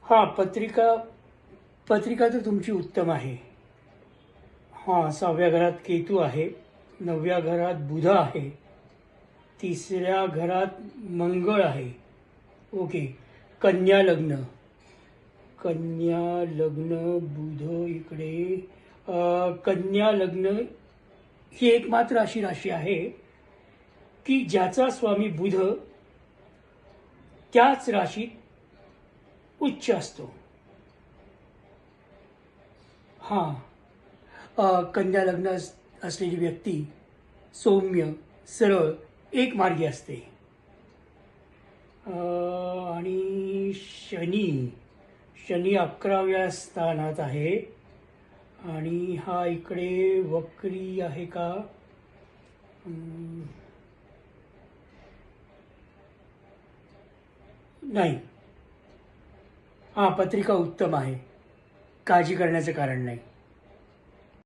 हां, पत्रिका पत्रिका तर तुमची उत्तम आहे. हां, 6व्या घरात केतू आहे, 9व्या घरात बुध आहे, 3ऱ्या घरात मंगळ आहे. ओके. कन्या लग्न, कन्या लग्न, बुध इकडे. कन्या लग्न ही एकमात्र अशी राशी आहे की ज्याचा स्वामी बुध त्याच राशीत उच्च असतो. हां, कन्या लग्न असलेली व्यक्ती सौम्य, सरळ, एकमार्गी असते. आणि शनी शनी 11व्या स्थानात आहे आणि हा इकडे वक्री आहे का? नाही. हां, पत्रिका उत्तम आहे, काळजी करण्याचं कारण नाही.